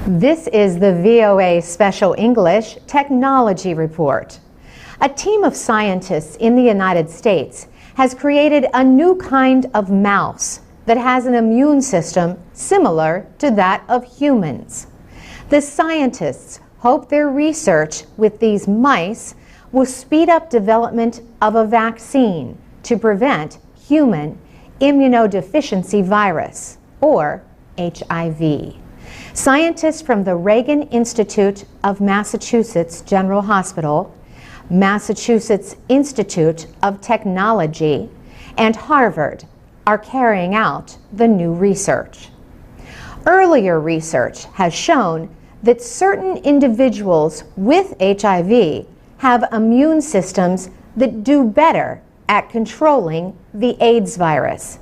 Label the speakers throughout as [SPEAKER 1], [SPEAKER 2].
[SPEAKER 1] This is the VOA Special English Technology Report. A team of scientists in the United States has created a new kind of mouse that has an immune system similar to that of humans. The scientists hope their research with these mice will speed up development of a vaccine to prevent human immunodeficiency virus, or HIV. Scientists from the Reagan Institute of Massachusetts General Hospital, Massachusetts Institute of Technology, and Harvard are carrying out the new research. Earlier research has shown that certain individuals with HIV have immune systems that do better at controlling the AIDS virus.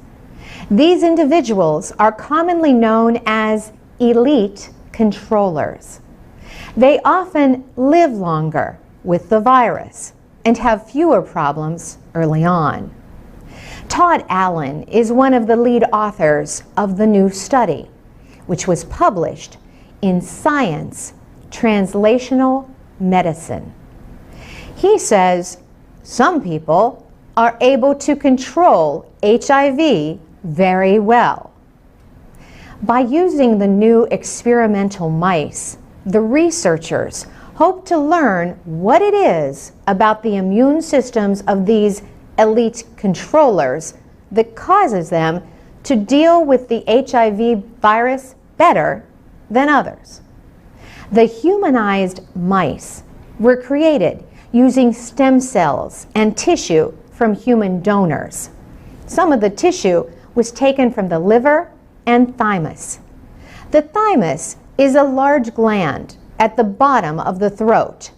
[SPEAKER 1] These individuals are commonly known as elite controllers. They often live longer with the virus and have fewer problems early on. Todd Allen is one of the lead authors of the new study, which was published in Science Translational Medicine. He says some people are able to control HIV very well. By using the new experimental mice, the researchers hope to learn what it is about the immune systems of these elite controllers that causes them to deal with the HIV virus better than others. The humanized mice were created using stem cells and tissue from human donors. Some of the tissue was taken from the liver and thymus. The thymus is a large gland at the bottom of the throat.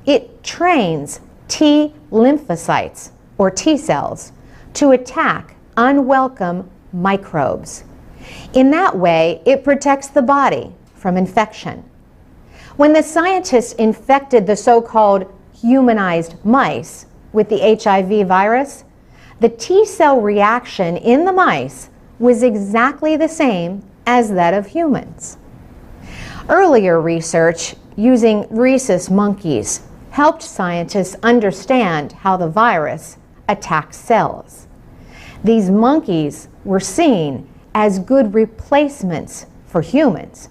[SPEAKER 1] It trains T lymphocytes, or T cells, to attack unwelcome microbes. In that way, it protects the body from infection. When the scientists infected the so-called humanized mice with the HIV virus, the T cell reaction in the mice was exactly the same as that of humans. Earlier research using rhesus monkeys helped scientists understand how the virus attacks cells. These monkeys were seen as good replacements for humans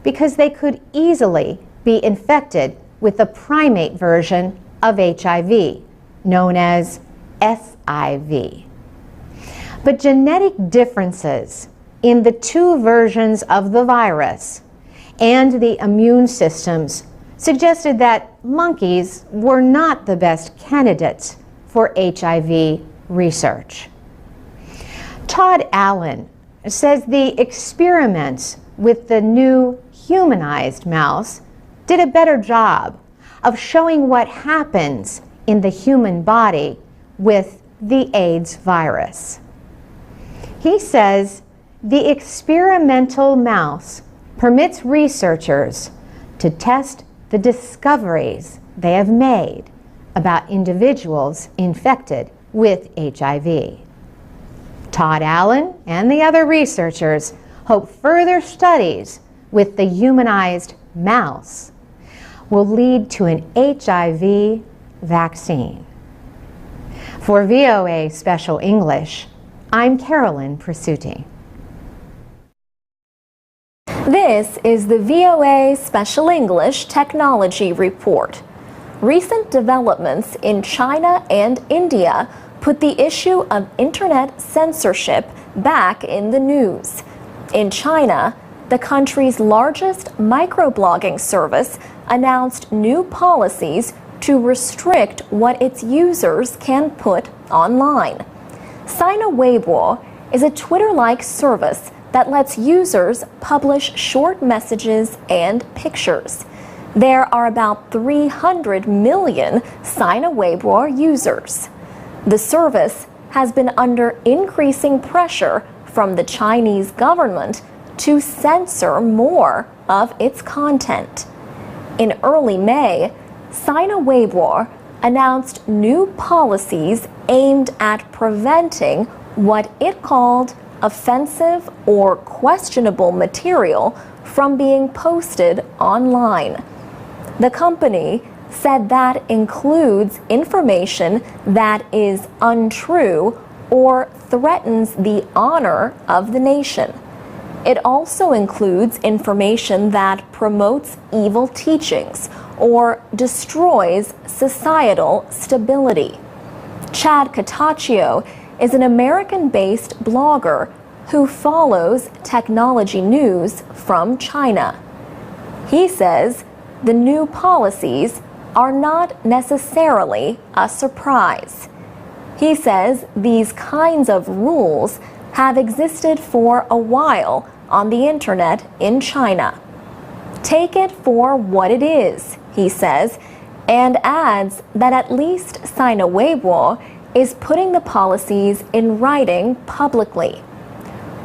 [SPEAKER 1] because they could easily be infected with the primate version of HIV, known as SIV. But genetic differences in the two versions of the virus and the immune systems suggested that monkeys were not the best candidates for HIV research. Todd Allen says the experiments with the new humanized mouse did a better job of showing what happens in the human body with the AIDS virus. He says the experimental mouse permits researchers to test the discoveries they have made about individuals infected with HIV. Todd Allen and the other researchers hope further studies with the humanized mouse will lead to an HIV vaccine. For VOA Special English, I'm Carolyn Presutti.
[SPEAKER 2] This is the VOA Special English Technology Report. Recent developments in China and India put the issue of internet censorship back in the news. In China, the country's largest microblogging service announced new policies to restrict what its users can put online. Sina Weibo is a Twitter-like service that lets users publish short messages and pictures. There are about 300 million Sina Weibo users. The service has been under increasing pressure from the Chinese government to censor more of its content. In early May, Sina Weibo announced new policies aimed at preventing what it called offensive or questionable material from being posted online. The company said that includes information that is untrue or threatens the honor of the nation. It also includes information that promotes evil teachings or destroys societal stability. Chad Cataccio is an American-based blogger who follows technology news from China. He says the new policies are not necessarily a surprise. He says these kinds of rules have existed for a while on the internet in China. Take it for what it is, he says, and adds that at least Sina Weibo is putting the policies in writing publicly.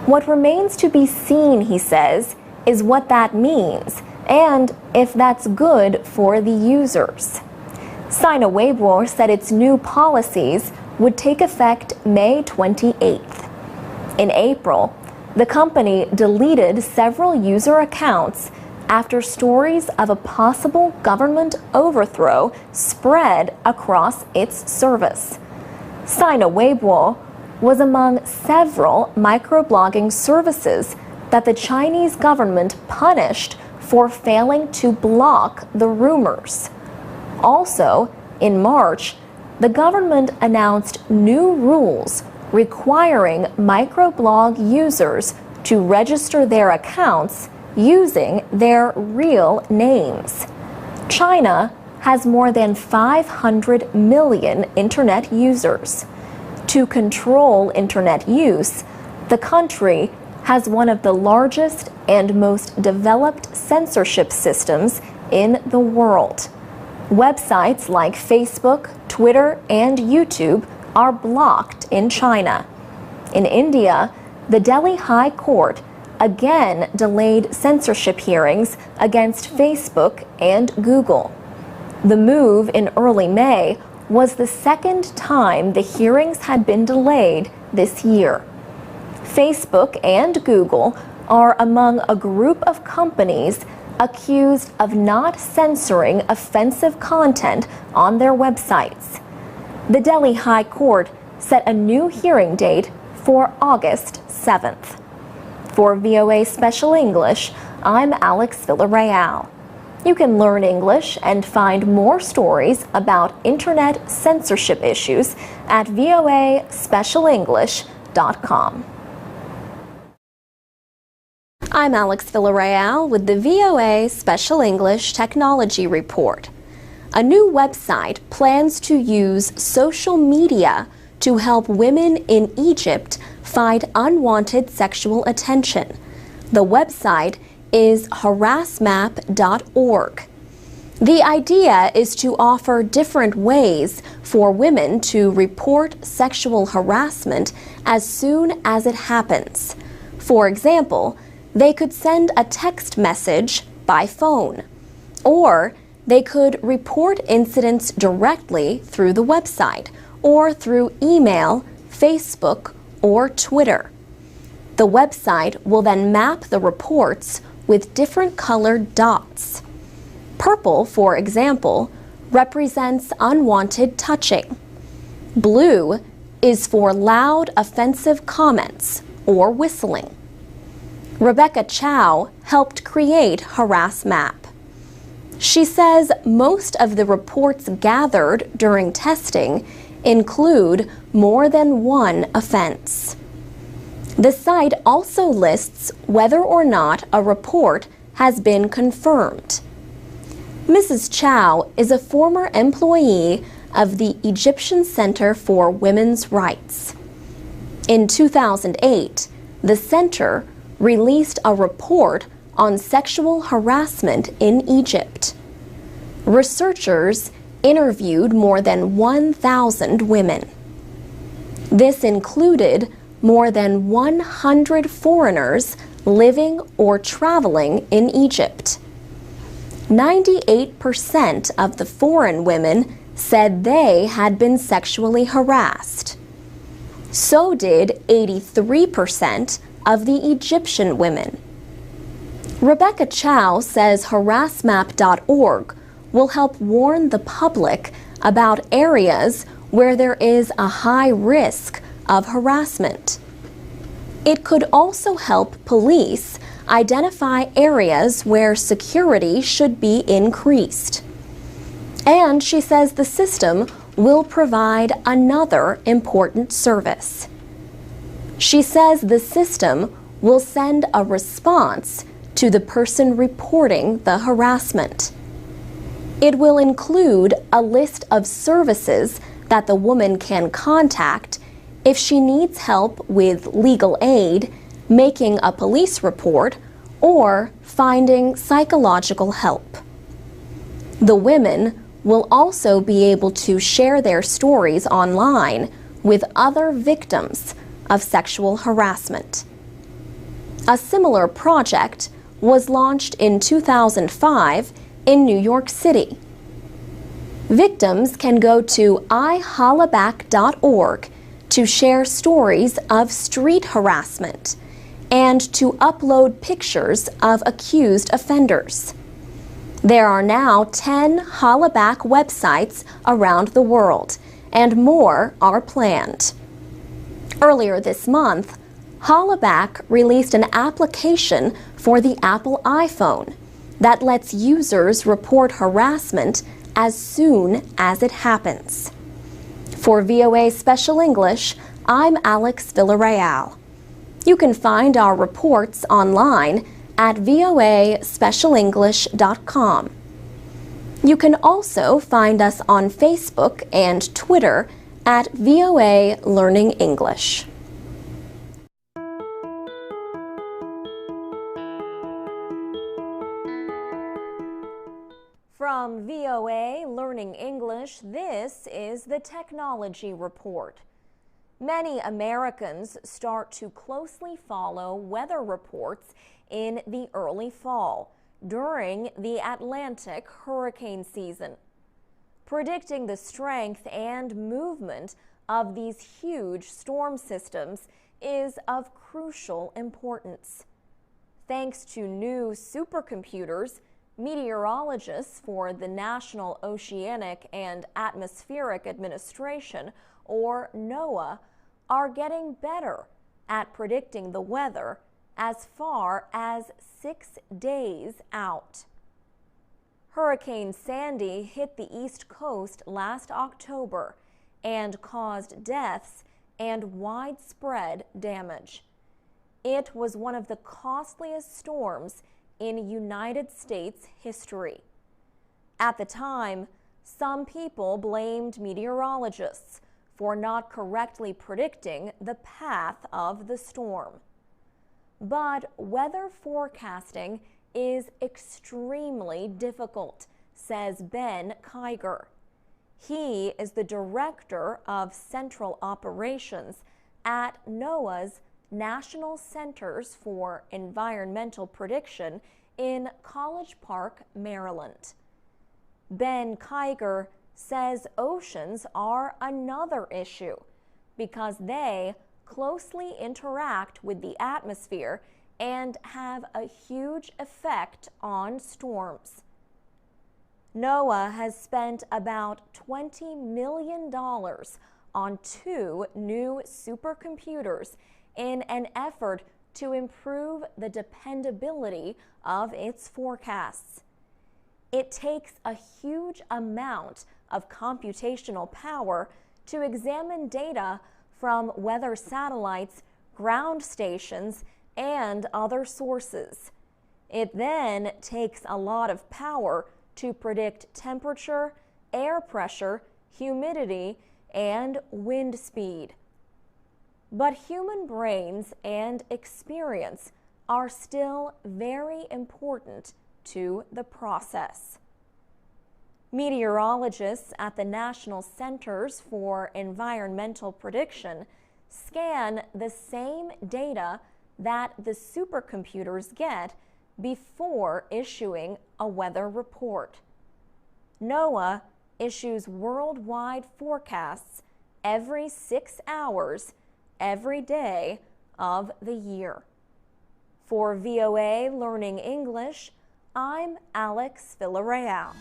[SPEAKER 2] What remains to be seen, he says, is what that means and if that's good for the users. Sina Weibo said its new policies would take effect May 28th. In April, the company deleted several user accounts after stories of a possible government overthrow spread across its service. Sina Weibo was among several microblogging services that the Chinese government punished for failing to block the rumors. Also, in March, the government announced new rules requiring microblog users to register their accounts using their real names. China has more than 500 million internet users. To control internet use, the country has one of the largest and most developed censorship systems in the world. Websites like Facebook, Twitter, and YouTube are blocked in China. In India, the Delhi High Court again delayed censorship hearings against Facebook and Google. The move in early May was the second time the hearings had been delayed this year. Facebook and Google are among a group of companies accused of not censoring offensive content on their websites. The Delhi High Court set a new hearing date for August 7th. For VOA Special English, I'm Alex Villarreal. You can learn English and find more stories about internet censorship issues at voaspecialenglish.com. I'm Alex Villarreal with the VOA Special English Technology Report. A new website plans to use social media to help women in Egypt find unwanted sexual attention. The website is harassmap.org. The idea is to offer different ways for women to report sexual harassment as soon as it happens. For example, they could send a text message by phone, or they could report incidents directly through the website or through email, Facebook, or Twitter. The website will then map the reports with different colored dots. Purple, for example, represents unwanted touching. Blue is for loud, offensive comments or whistling. Rebecca Chow helped create HarassMap. She says most of the reports gathered during testing include more than one offense. The site also lists whether or not a report has been confirmed. Mrs. Chow is a former employee of the Egyptian Center for Women's Rights. In 2008, the center released a report on sexual harassment in Egypt. Researchers interviewed more than 1,000 women. This included more than 100 foreigners living or traveling in Egypt. 98% of the foreign women said they had been sexually harassed. So did 83% of the Egyptian women. Rebecca Chow says harassmap.org will help warn the public about areas where there is a high risk of harassment. It could also help police identify areas where security should be increased. And she says the system will provide another important service. She says the system will send a response to the person reporting the harassment. It will include a list of services that the woman can contact if she needs help with legal aid, making a police report, or finding psychological help. The women will also be able to share their stories online with other victims of sexual harassment. A similar project was launched in 2005 in New York City. Victims can go to ihollaback.org to share stories of street harassment and to upload pictures of accused offenders. There are now 10 Hollaback websites around the world, and more are planned. Earlier this month, Hollaback released an application for the Apple iPhone that lets users report harassment as soon as it happens. For VOA Special English, I'm Alex Villarreal. You can find our reports online at voaspecialenglish.com. You can also find us on Facebook and Twitter at VOA Learning English. From VOA Learning English, this is the Technology Report. Many Americans start to closely follow weather reports in the early fall during the Atlantic hurricane season. Predicting the strength and movement of these huge storm systems is of crucial importance. Thanks to new supercomputers, meteorologists for the National Oceanic and Atmospheric Administration, or NOAA, are getting better at predicting the weather as far as 6 days out. Hurricane Sandy hit the East Coast last October and caused deaths and widespread damage. It was one of the costliest storms in United States history. At the time, some people blamed meteorologists for not correctly predicting the path of the storm. But weather forecasting is extremely difficult, says Ben Kiger. He is the Director of Central Operations at NOAA's National Centers for Environmental Prediction in College Park, Maryland. Ben Kiger says oceans are another issue because they closely interact with the atmosphere and have a huge effect on storms. NOAA has spent about $20 million on 2 new supercomputers in an effort to improve the dependability of its forecasts. It takes a huge amount of computational power to examine data from weather satellites, ground stations, and other sources. It then takes a lot of power to predict temperature, air pressure, humidity, and wind speed. But human brains and experience are still very important to the process. Meteorologists at the National Centers for Environmental Prediction scan the same data that the supercomputers get before issuing a weather report. NOAA issues worldwide forecasts every 6 hours every day of the year. For VOA Learning English, I'm Alex Villarreal.